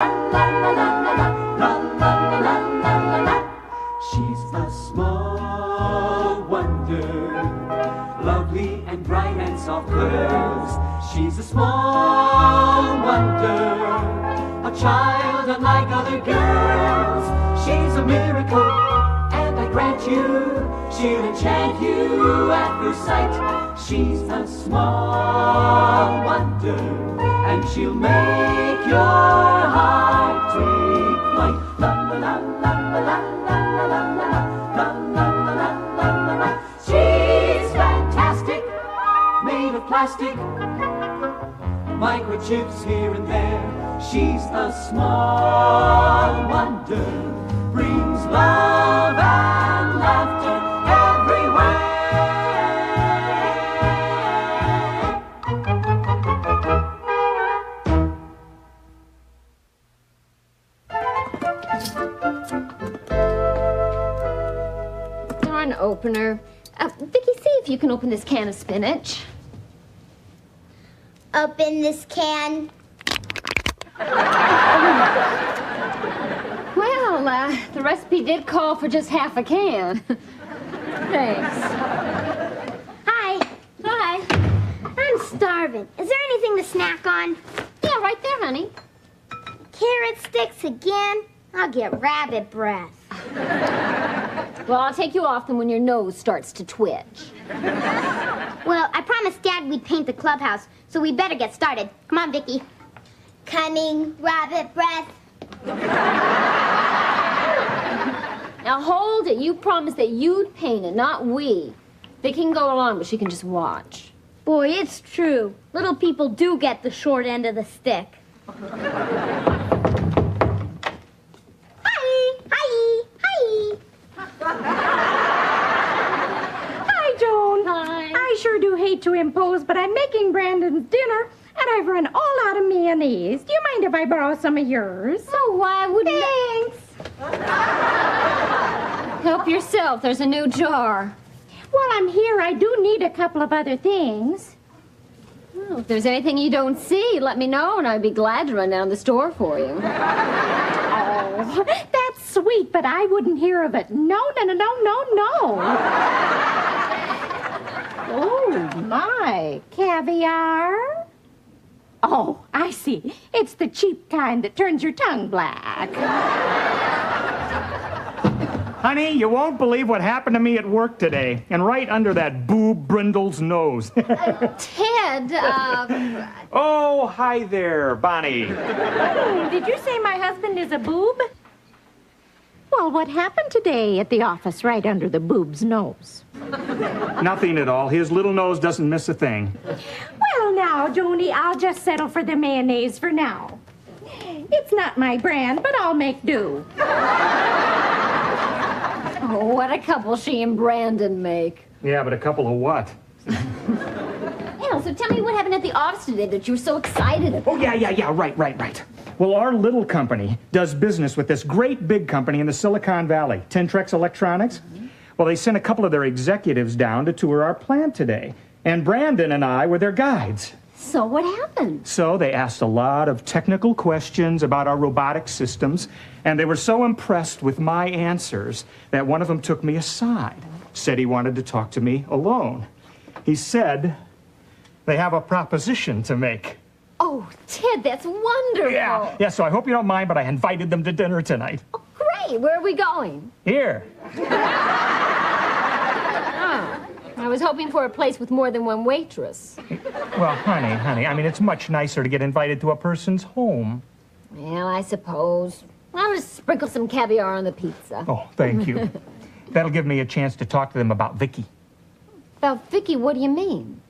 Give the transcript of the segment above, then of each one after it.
She's a small wonder, lovely and bright and soft curves. She's a small wonder, a child unlike other girls. She's a miracle, and I grant you, she'll enchant you at first sight. She's a small wonder, and she'll make your heart take flight. La la la la la la la la la la la la. She's fantastic, made of plastic, microchips here and there. She's a small wonder, brings love and laughter everywhere. Darn opener. Vicky, see if you can open this can of spinach. Open this can. Well, the recipe did call for just half a can. Thanks. Hi. Hi. I'm starving. Is there anything to snack on? Yeah, right there, honey. Carrot sticks again? I'll get rabbit breath. Well, I'll take you off them when your nose starts to twitch. Well, I promised Dad we'd paint the clubhouse, so we better get started. Come on, Vicky. Coming, rabbit breath. Now hold it. You promised that you'd paint it, not we. Vicky can go along, but she can just watch. Boy, it's true. Little people do get the short end of the stick. Hi. Hi. Hi. Hi, Joan. Hi. I sure do hate to impose, but I'm making Brandon's dinner, and I've run all out of mayonnaise. Do you mind if I borrow some of yours? Oh, why wouldn't Thanks. Help yourself. There's a new jar. While I'm here, I do need a couple of other things. Well, if there's anything you don't see, let me know, and I'd be glad to run down to the store for you. Oh, that's sweet, but I wouldn't hear of it. No, no, no, no, no, no. Oh, my. Caviar? Oh, I see. It's the cheap kind that turns your tongue black. Honey, you won't believe what happened to me at work today, and right under that boob Brindle's nose. Ted, Oh, hi there, Bonnie. Did you say my husband is a boob? Well, what happened today at the office right under the boob's nose? Nothing at all. His little nose doesn't miss a thing. Well, now, Joni, I'll just settle for the mayonnaise for now. It's not my brand, but I'll make do. oh, what a couple she and Brandon make. Yeah, but a couple of what? Yeah, so tell me what happened at the office today that you were so excited about. Oh, yeah, right. Well, our little company does business with this great big company in the Silicon Valley, Tentrex Electronics. Well, they sent a couple of their executives down to tour our plant today, and Brandon and I were their guides. So what happened? So they asked a lot of technical questions about our robotic systems, and they were so impressed with my answers that one of them took me aside, said he wanted to talk to me alone. He said they have a proposition to make. Oh, Ted, that's wonderful. Yeah, so I hope you don't mind, but I invited them to dinner tonight. Oh, great. Where are we going? Here. I was hoping for a place with more than one waitress. Well, honey, I mean, it's much nicer to get invited to a person's home. Well, I suppose. I'll just sprinkle some caviar on the pizza. Oh, thank you. That'll give me a chance to talk to them about Vicky. About Vicky, what do you mean?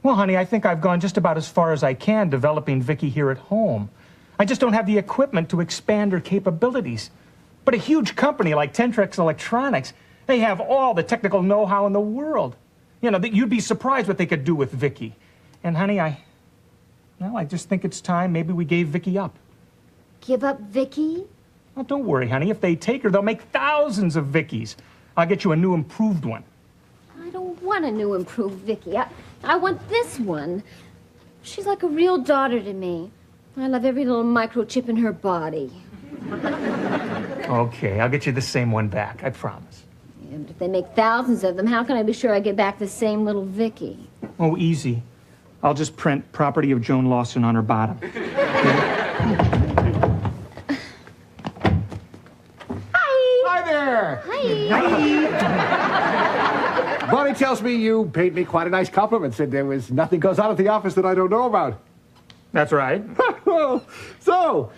Well, honey, I think I've gone just about as far as I can developing Vicky here at home. I just don't have the equipment to expand her capabilities. But a huge company like Tentrex Electronics, they have all the technical know-how in the world. You know, you'd be surprised what they could do with Vicky. And, honey, I just think it's time maybe we gave Vicky up. Give up Vicky? Well, don't worry, honey. If they take her, they'll make thousands of Vickies. I'll get you a new improved one. I don't want a new improved Vicky. I want this one. She's like a real daughter to me. I love every little microchip in her body. Okay, I'll get you the same one back, I promise. Yeah, but if they make thousands of them, how can I be sure I get back the same little Vicky? Oh, easy. I'll just print property of Joan Lawson on her bottom. Hi there. Hi. Bonnie tells me you paid me quite a nice compliment, said there was nothing goes on at the office that I don't know about. That's right. So,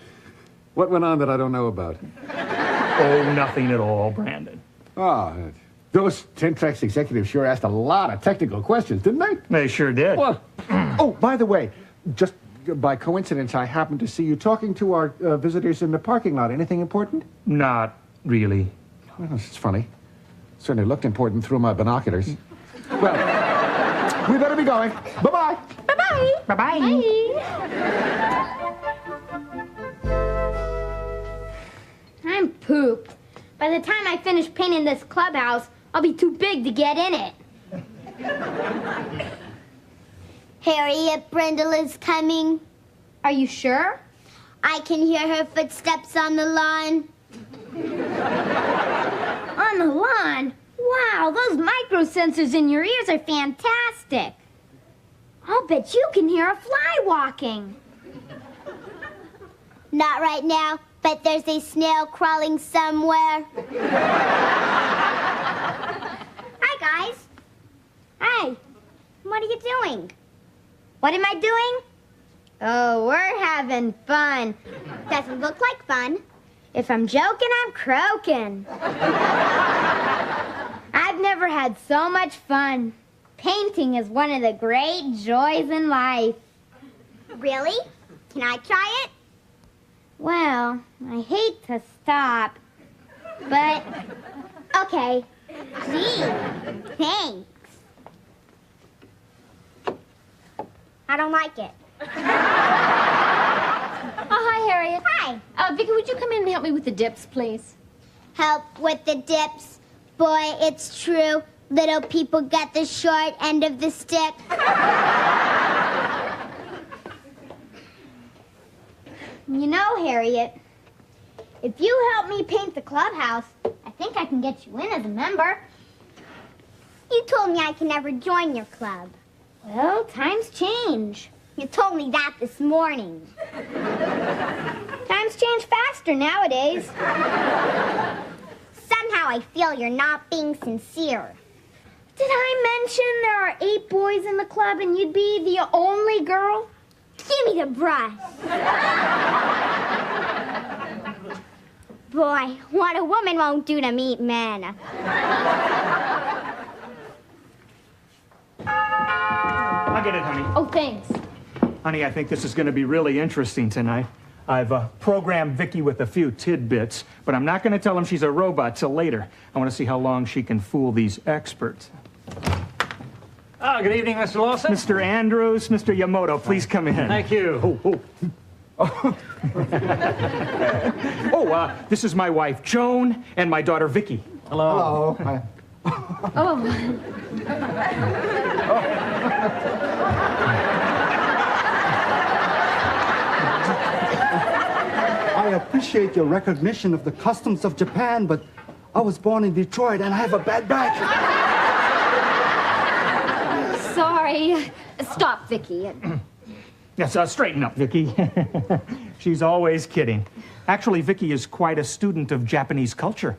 what went on that I don't know about? Oh, nothing at all, Brandon. Oh, those Tentrex executives sure asked a lot of technical questions, didn't they? They sure did. Well, oh, by the way, just by coincidence, I happened to see you talking to our visitors in the parking lot. Anything important? Not really. Well, it's funny. Certainly looked important through my binoculars. Well, we better be going. Bye-bye. Bye-bye. Bye-bye. I'm pooped. By the time I finish painting this clubhouse, I'll be too big to get in it. Harriet Brindle is coming. Are you sure? I can hear her footsteps on the lawn. On the lawn? Wow, those micro sensors in your ears are fantastic. I'll bet you can hear a fly walking. Not right now, but there's a snail crawling somewhere. Hi, guys. Hi. What are you doing? What am I doing? Oh, we're having fun. Doesn't look like fun. If I'm joking, I'm croaking. I've never had so much fun. Painting is one of the great joys in life. Really? Can I try it? Well, I hate to stop, but Okay. Gee, thanks. I don't like it. Oh, hi, Harriet. Hi. Vicky, would you come in and help me with the dips, please? Help with the dips. Boy, it's true. Little people get the short end of the stick. you know, Harriet, if you help me paint the clubhouse, I think I can get you in as a member. You told me I can never join your club. Well, times change. You told me that this morning. Times change faster nowadays. Somehow I feel you're not being sincere. Did I mention there are 8 boys in the club and you'd be the only girl? Give me the brush. Boy, what a woman won't do to meet men. I'll get it, honey. Oh, thanks. Honey, I think this is going to be really interesting tonight. I've programmed Vicky with a few tidbits, but I'm not going to tell him she's a robot till later. I want to see how long she can fool these experts. Oh, good evening, Mr. Lawson. Mr. Andrews, Mr. Yamoto, please come in. Thank you. This is my wife, Joan, and my daughter, Vicky. Hello. Hello. Oh, I appreciate your recognition of the customs of Japan, but I was born in Detroit and I have a bad back. sorry. Stop, Vicky. Yes, straighten up, Vicky. She's always kidding. Actually, Vicky is quite a student of Japanese culture.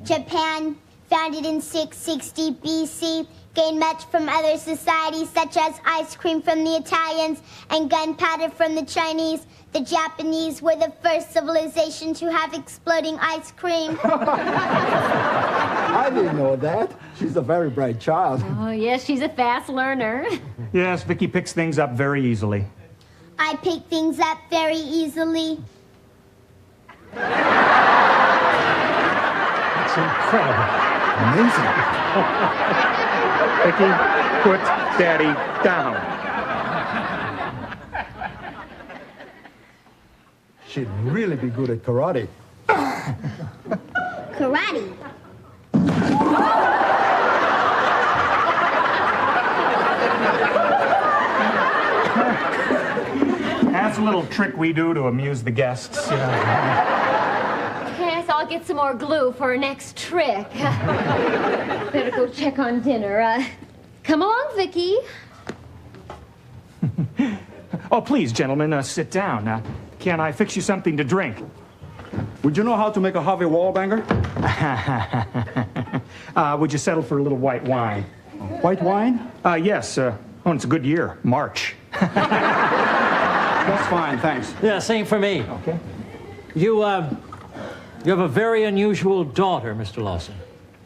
Japan, founded in 660 BC, gained much from other societies such as ice cream from the Italians and gunpowder from the Chinese. The Japanese were the first civilization to have exploding ice cream. I didn't know that. She's a very bright child. Oh, yes, she's a fast learner. Yes, Vicky picks things up very easily. I pick things up very easily. That's incredible. Amazing. Vicky, put Daddy down. She'd really be good at karate. Karate. That's a little trick we do to amuse the guests, you know. Yes, I'll get some more glue for our next trick. Better go check on dinner. Come along, Vicky. Oh, please, gentlemen, sit down. Can I fix you something to drink? Would you know how to make a Harvey Wallbanger? Would you settle for a little white wine? White wine? Yes. Oh, it's a good year. March. That's fine, thanks. Yeah, same for me. Okay. You have a very unusual daughter, Mr. Lawson.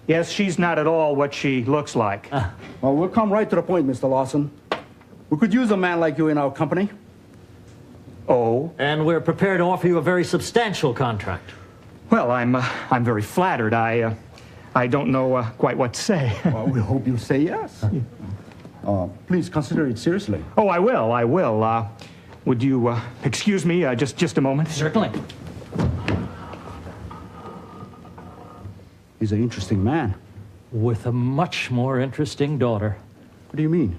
Yes, she's not at all what she looks like. Well, we'll come right to the point, Mr. Lawson. We could use a man like you in our company. Oh? And we're prepared to offer you a very substantial contract. Well, I'm very flattered. I don't know quite what to say. Well, we hope you say yes. Please consider it seriously. Oh, I will. Would you excuse me just a moment? Certainly. He's an interesting man. With a much more interesting daughter. What do you mean?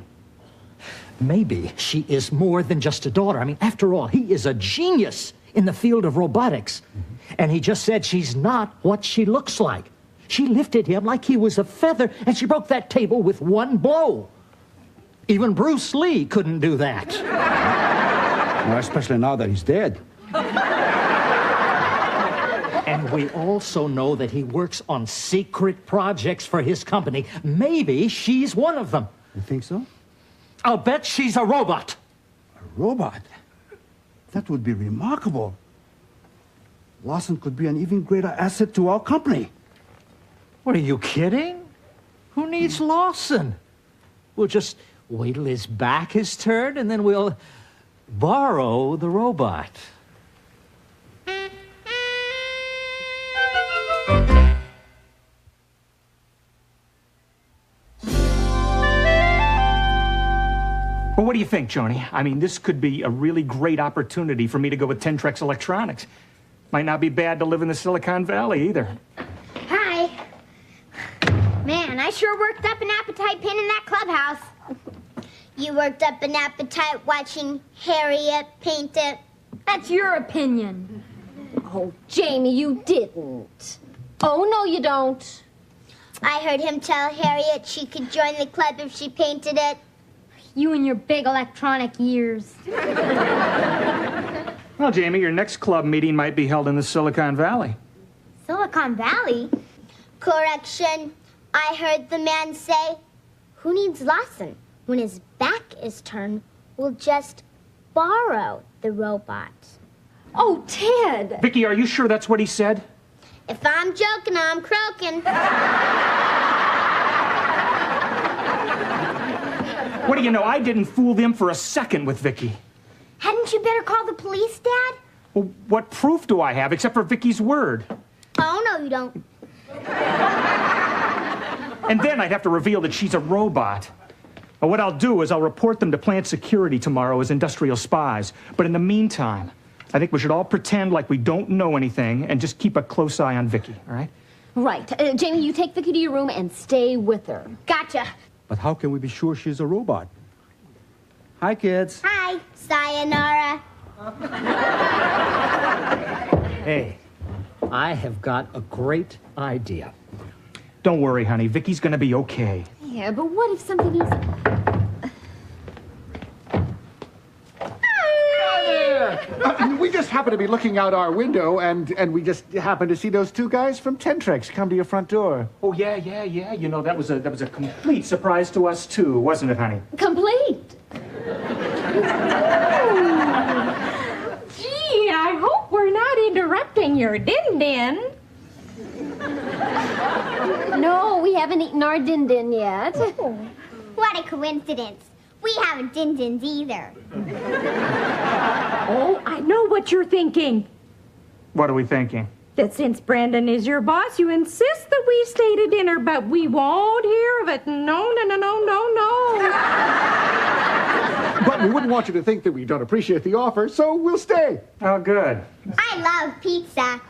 Maybe she is more than just a daughter. I mean, after all, he is a genius in the field of robotics. And he just said she's not what she looks like. She lifted him like he was a feather, and she broke that table with one blow. Even Bruce Lee couldn't do that. Well, especially now that he's dead. And we also know that he works on secret projects for his company. Maybe she's one of them. You think so? I'll bet she's a robot. A robot? That would be remarkable. Lawson could be an even greater asset to our company. What, are you kidding? Who needs Lawson? We'll just wait till his back is turned, and then we'll borrow the robot. Well, what do you think, Joni? I mean, this could be a really great opportunity for me to go with Tentrex Electronics. Might not be bad to live in the Silicon Valley, either. Hi. Man, I sure worked up an appetite painting that clubhouse. You worked up an appetite watching Harriet paint it. That's your opinion. Oh, Jamie, you didn't. Oh, no, you don't. I heard him tell Harriet she could join the club if she painted it. You and your big electronic ears. Well, Jamie, your next club meeting might be held in the Silicon Valley. Silicon Valley? Correction. I heard the man say, who needs Lawson? When his back is turned, we'll just borrow the robot. Oh, Ted. Vicky, are you sure that's what he said? If I'm joking, I'm croaking. What do you know? I didn't fool them for a second with Vicky. Hadn't you better call the police, Dad? Well, what proof do I have except for Vicky's word? Oh, no, you don't. And then I'd have to reveal that she's a robot. Well, what I'll do is I'll report them to plant security tomorrow as industrial spies. But in the meantime, I think we should all pretend like we don't know anything and just keep a close eye on Vicky, all right? Right. Jamie, you take Vicky to your room and stay with her. Gotcha. But how can we be sure she's a robot? Hi, kids. Hi, sayonara. Hey, I have got a great idea. Don't worry, honey. Vicky's gonna be okay. Yeah, but what if something else... We just happened to be looking out our window, and we just happened to see those two guys from Tentrex come to your front door. Oh, yeah. You know, that was a complete surprise to us, too, wasn't it, honey? Complete. Gee, I hope we're not interrupting your din-din. No, we haven't eaten our din-din yet. What a coincidence. We haven't din-dins either. Oh, I know what you're thinking. What are we thinking? That since Brandon is your boss, you insist that we stay to dinner, but we won't hear of it. No. But we wouldn't want you to think that we don't appreciate the offer, so we'll stay. Oh, good. I love pizza.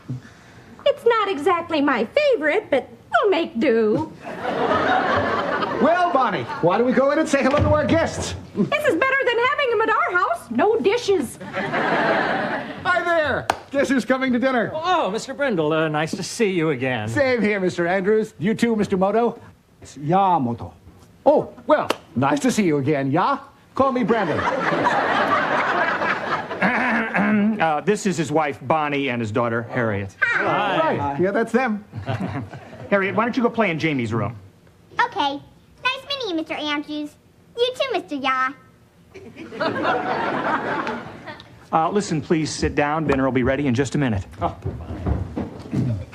It's not exactly my favorite, but we'll make do. Well, Bonnie, why don't we go in and say hello to our guests? This is better than having them at our house. No dishes. Hi there. Guess who's coming to dinner? Oh, Mr. Brindle, nice to see you again. Same here, Mr. Andrews. You too, Mr. Moto. It's Yamamoto. Oh, well, nice to see you again, yeah? Call me Brandon. This is his wife, Bonnie, and his daughter, Harriet. Right. Yeah, that's them. Harriet, why don't you go play in Jamie's room? Okay. Nice meeting you, Mr. Andrews. You too, Mr. Ya. Listen, please sit down. Dinner will be ready in just a minute. Oh.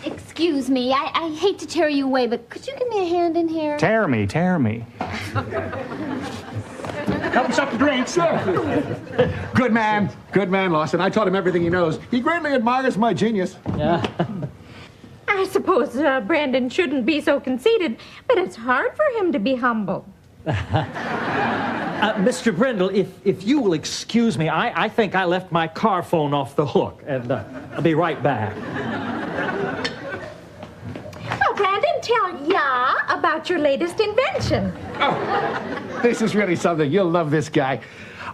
Excuse me, I hate to tear you away, but could you give me a hand in here? Tear me. Help us up the drinks. Good man, Lawson. I taught him everything he knows. He greatly admires my genius. I suppose Brandon shouldn't be so conceited, but it's hard for him to be humble. Mr. Brindle, if you will excuse me, I think I left my car phone off the hook, and I'll be right back. Well, Brandon, tell Ya about your latest invention. Oh, this is really something. You'll love this guy.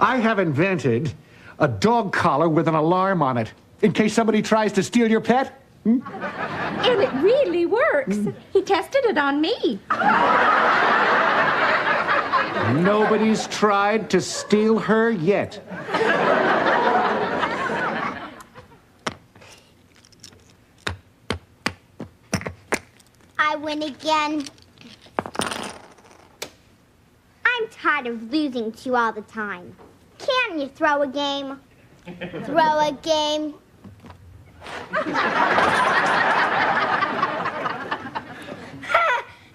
I have invented a dog collar with an alarm on it, in case somebody tries to steal your pet. And it really works. He tested it on me. Nobody's tried to steal her yet. I win again. I'm tired of losing to you all the time. Can't you throw a game? Throw a game.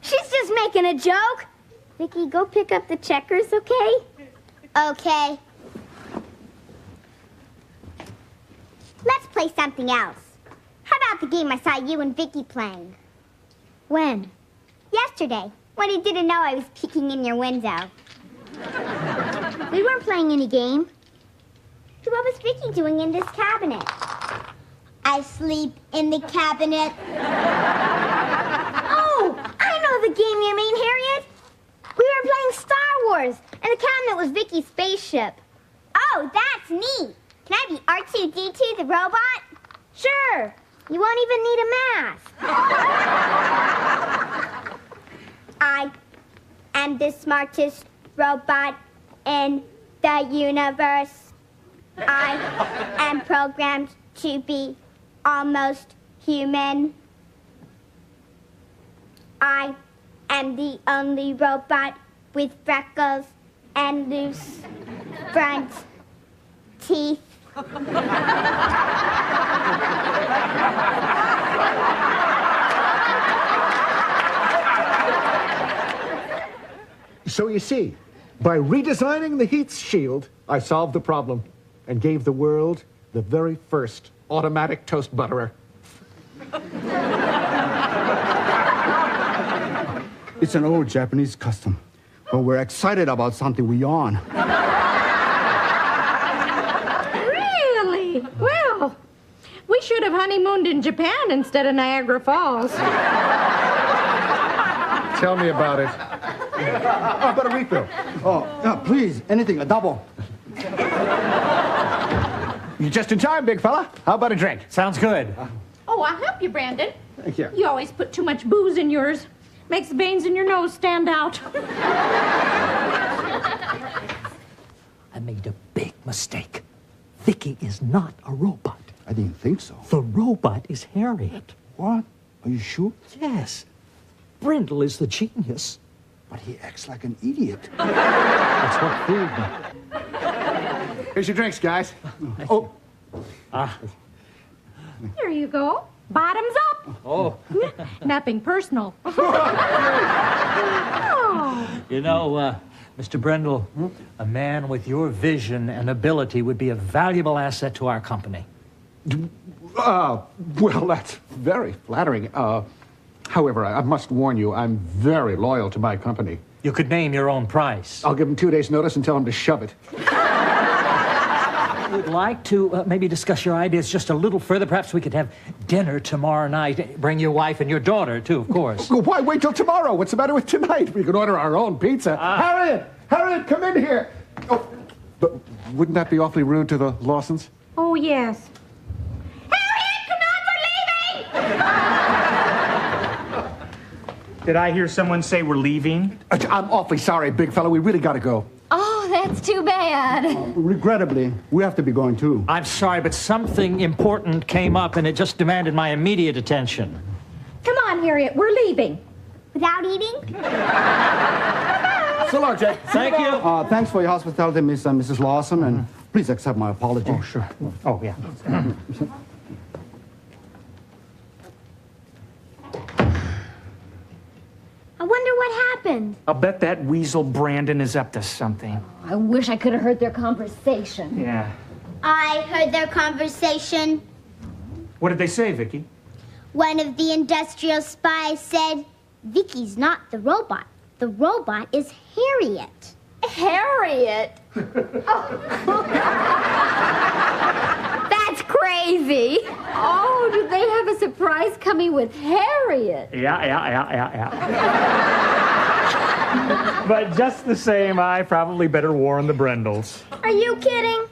She's just making a joke. Vicky, go pick up the checkers, okay? Okay. Let's play something else. How about the game I saw you and Vicky playing? When? Yesterday, when you didn't know I was peeking in your window. We weren't playing any game. So what was Vicky doing in this cabinet? I sleep in the cabinet. Oh, I know the game you mean, Harriet. We were playing Star Wars, and the cabinet was Vicky's spaceship. Oh, that's neat. Can I be R2-D2 the robot? Sure. You won't even need a mask. I am the smartest robot in the universe. I am programmed to be almost human. I am the only robot with freckles and loose front teeth. So you see, by redesigning the heat shield, I solved the problem and gave the world the very first automatic toast butterer. It's an old Japanese custom, but we're excited about something we own. Really? Well, we should have honeymooned in Japan instead of Niagara Falls. Tell me about it. I've got a refill. Oh, please, anything, a double. You're just in time, big fella. How about a drink? Sounds good. Oh, I'll help you, Brandon. Thank you. You always put too much booze in yours. Makes the veins in your nose stand out. I made a big mistake. Vicky is not a robot. I didn't think so. The robot is Harriet. What? Are you sure? Yes. Brindle is the genius. But he acts like an idiot. That's what fooled me. Here's your drinks, guys. Oh, Here you go. Bottoms up. Oh. Nothing personal. You know, Mr. Brindle, a man with your vision and ability would be a valuable asset to our company. well, that's very flattering. However, I must warn you, I'm very loyal to my company. You could name your own price. I'll give him 2 days' notice and tell him to shove it. would like to maybe discuss your ideas just a little further, perhaps we could have dinner tomorrow night. Bring your wife and your daughter, too, of course. Well, why wait till tomorrow? What's the matter with tonight? We can order our own pizza. Harriet, come in here. Oh, but wouldn't that be awfully rude to the Lawsons? Oh, yes. Did I hear someone say we're leaving? I'm awfully sorry, big fella. We really got to go. Oh, that's too bad. Regrettably, we have to be going too. I'm sorry, but something important came up, and it just demanded my immediate attention. Come on, Harriet, we're leaving. Without eating? So long, Jake. Thank you. Thanks for your hospitality, Miss and Mrs. Lawson, and please accept my apology. Oh, sure. Oh, yeah. I wonder what happened. I'll bet that weasel Brandon is up to something. I wish I could have heard their conversation. Yeah. I heard their conversation. What did they say, Vicky? One of the industrial spies said, Vicky's not the robot. The robot is Harriet. Harriet? That's crazy. Oh, do they have a surprise coming with Harriet? Yeah. But just the same, I probably better warn the Brendels. Are you kidding?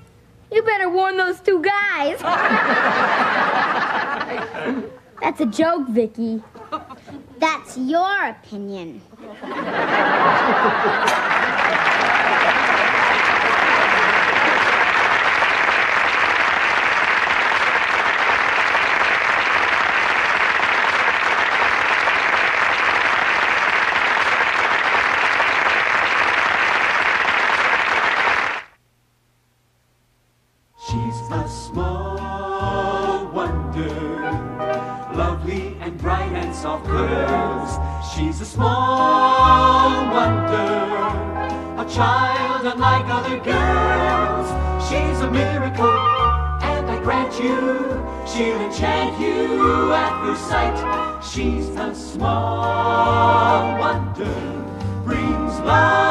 You better warn those two guys. That's a joke, Vicky. That's your opinion. She's a small wonder, lovely and bright and soft curves. She's a small wonder, a child unlike other girls. She's a miracle, and I grant you, she'll enchant you at first sight. She's a small wonder, brings love